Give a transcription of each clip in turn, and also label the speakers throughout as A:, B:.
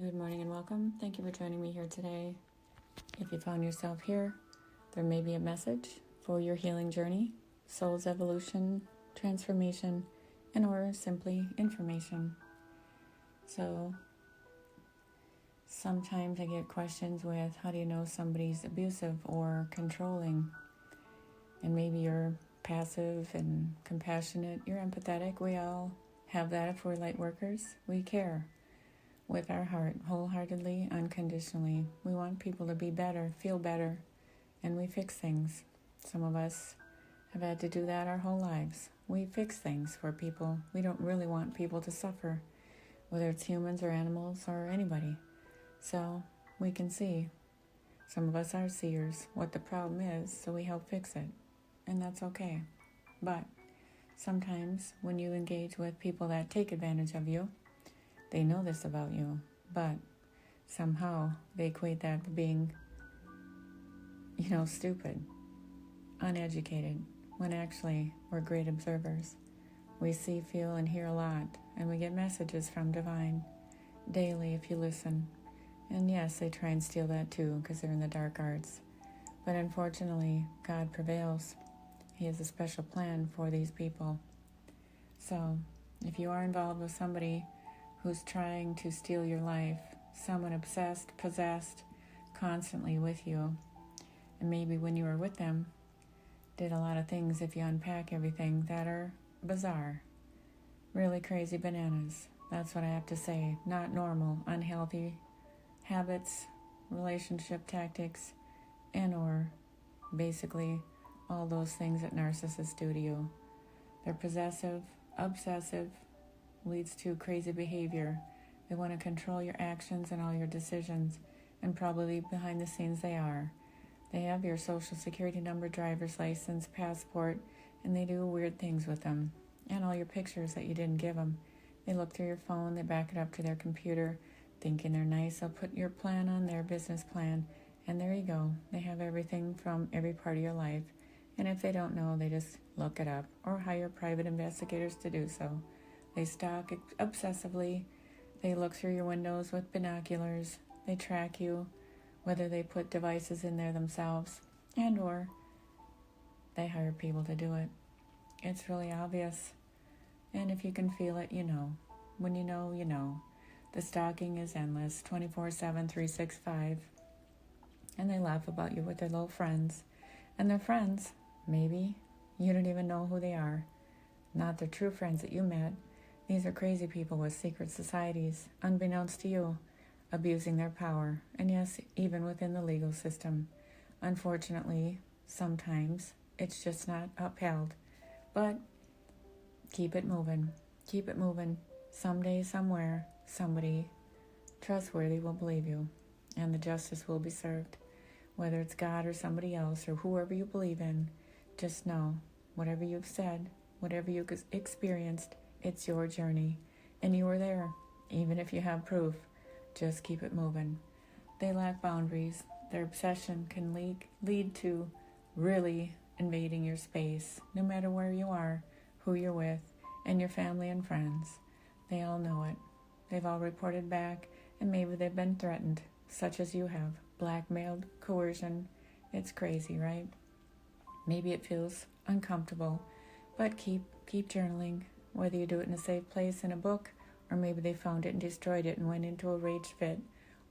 A: Good morning and welcome. Thank you for joining me here today. If you found yourself here, there may be a message for your healing journey, soul's evolution, transformation, and or simply information. So sometimes I get questions with how do you know somebody's abusive or controlling? And maybe you're passive and compassionate, you're empathetic. We all have that if we're light workers. We care. With our heart, wholeheartedly, unconditionally. We want people to be better, feel better, and we fix things. Some of us have had to do that our whole lives. We fix things for people. We don't really want people to suffer, whether it's humans or animals or anybody. So we can see. Some of us are seers what the problem is, so we help fix it. And that's okay. But sometimes when you engage with people that take advantage of you, they know this about you, but somehow they equate that to being, stupid, uneducated, when actually we're great observers. We see, feel, and hear a lot, and we get messages from Divine daily if you listen. And yes, they try and steal that too because they're in the dark arts. But unfortunately, God prevails. He has a special plan for these people. So if you are involved with somebody who's trying to steal your life, someone obsessed, possessed, constantly with you, and maybe when you were with them, did a lot of things, if you unpack everything, that are bizarre, really crazy bananas. That's what I have to say. Not normal, unhealthy habits, relationship tactics, and or basically all those things that narcissists do to you. They're possessive, obsessive, leads to crazy behavior. They want to control your actions and all your decisions, and probably behind the scenes they are. They have your social security number, driver's license, passport, and they do weird things with them, and all your pictures that you didn't give them. They look through your phone, they back it up to their computer, thinking they're nice. They'll put your plan on their business plan, and there you go. They have everything from every part of your life, and if they don't know, they just look it up or hire private investigators to do so. They stalk obsessively. They look through your windows with binoculars. They track you, whether they put devices in there themselves and or they hire people to do it. It's really obvious. And if you can feel it, you know. When you know, you know. The stalking is endless, 24/7, 365. And they laugh about you with their little friends. And their friends, maybe, you don't even know who they are. Not the true friends that you met. These are crazy people with secret societies, unbeknownst to you, abusing their power, and yes, even within the legal system. Unfortunately, sometimes it's just not upheld. But keep it moving. Keep it moving. Someday, somewhere, somebody trustworthy will believe you, and the justice will be served. Whether it's God or somebody else or whoever you believe in, just know, whatever you've said, whatever you've experienced, it's your journey, and you were there. Even if you have proof, just keep it moving. They lack boundaries. Their obsession can lead to really invading your space, no matter where you are, who you're with, and your family and friends. They all know it. They've all reported back, and maybe they've been threatened, such as you have, blackmailed, coercion. It's crazy, right? Maybe it feels uncomfortable, but keep journaling. Whether you do it in a safe place in a book, or maybe they found it and destroyed it and went into a rage fit.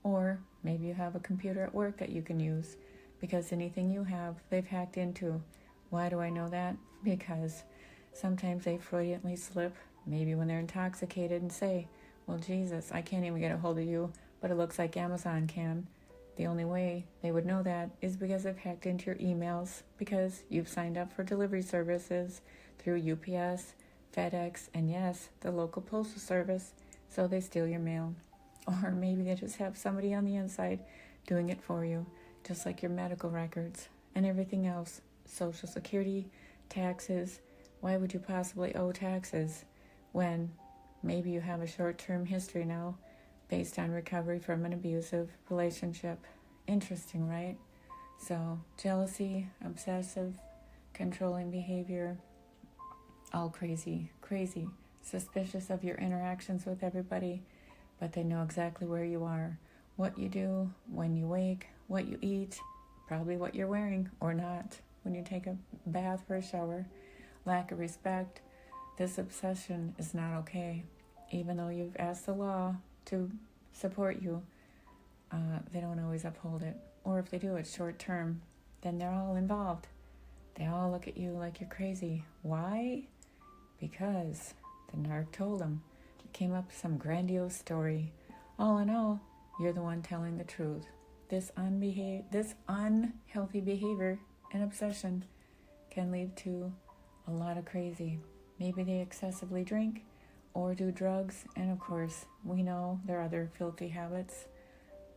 A: Or maybe you have a computer at work that you can use, because anything you have, they've hacked into. Why do I know that? Because sometimes they Freudianly slip, maybe when they're intoxicated, and say, well, Jesus, I can't even get a hold of you, but it looks like Amazon can. The only way they would know that is because they've hacked into your emails, because you've signed up for delivery services through UPS, FedEx, and yes, the local postal service, so they steal your mail. Or maybe they just have somebody on the inside doing it for you, just like your medical records and everything else. Social Security, taxes. Why would you possibly owe taxes when maybe you have a short-term history now based on recovery from an abusive relationship? Interesting, right? So jealousy, obsessive, controlling behavior, all crazy, suspicious of your interactions with everybody. but they know exactly where you are, what you do, when you wake, what you eat, probably what you're wearing or not when you take a bath or a shower. Lack of respect. This obsession is not okay. Even though you've asked the law to support you, they don't always uphold it. Or if they do, it's short term. Then they're all involved. They all look at you like you're crazy. Why? Because the narc told them. It came up with some grandiose story. All in all, you're the one telling the truth. This unhealthy behavior and obsession can lead to a lot of crazy. Maybe they excessively drink or do drugs, and of course, we know there are other filthy habits.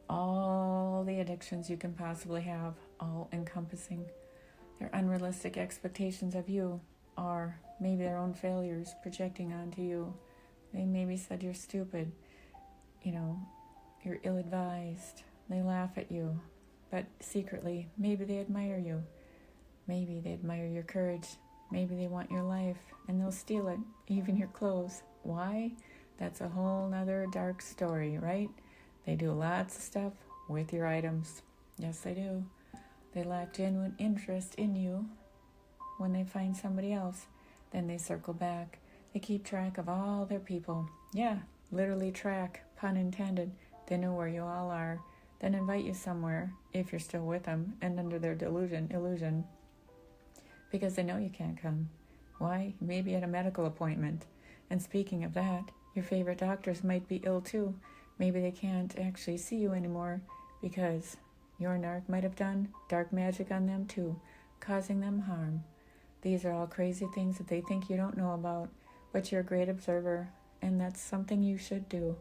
A: All the addictions you can possibly have, all encompassing. Their unrealistic expectations of you are maybe their own failures projecting onto you. They maybe said you're stupid, you're ill-advised. They laugh at you, but secretly, maybe they admire you. Maybe they admire your courage. Maybe they want your life, and they'll steal it, even your clothes. Why? That's a whole nother dark story, right? They do lots of stuff with your items. Yes, they do. They lack genuine interest in you. When they find somebody else, then they circle back. They keep track of all their people. Yeah, literally track, pun intended. They know where you all are. Then invite you somewhere, if you're still with them, and under their illusion, because they know you can't come. Why? Maybe at a medical appointment. And speaking of that, your favorite doctors might be ill too. Maybe they can't actually see you anymore because your narc might have done dark magic on them too, causing them harm. These are all crazy things that they think you don't know about, but you're a great observer, and that's something you should do.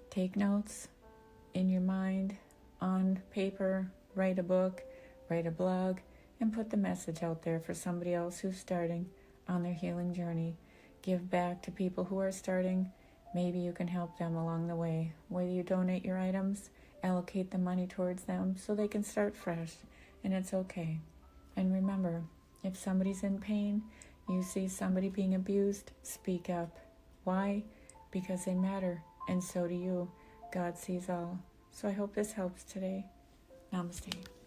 A: Take notes in your mind, on paper, write a book, write a blog, and put the message out there for somebody else who's starting on their healing journey. Give back to people who are starting. Maybe you can help them along the way. Whether you donate your items, allocate the money towards them so they can start fresh, and it's okay. And remember, if somebody's in pain, you see somebody being abused, speak up. Why? Because they matter, and so do you. God sees all. So I hope this helps today. Namaste.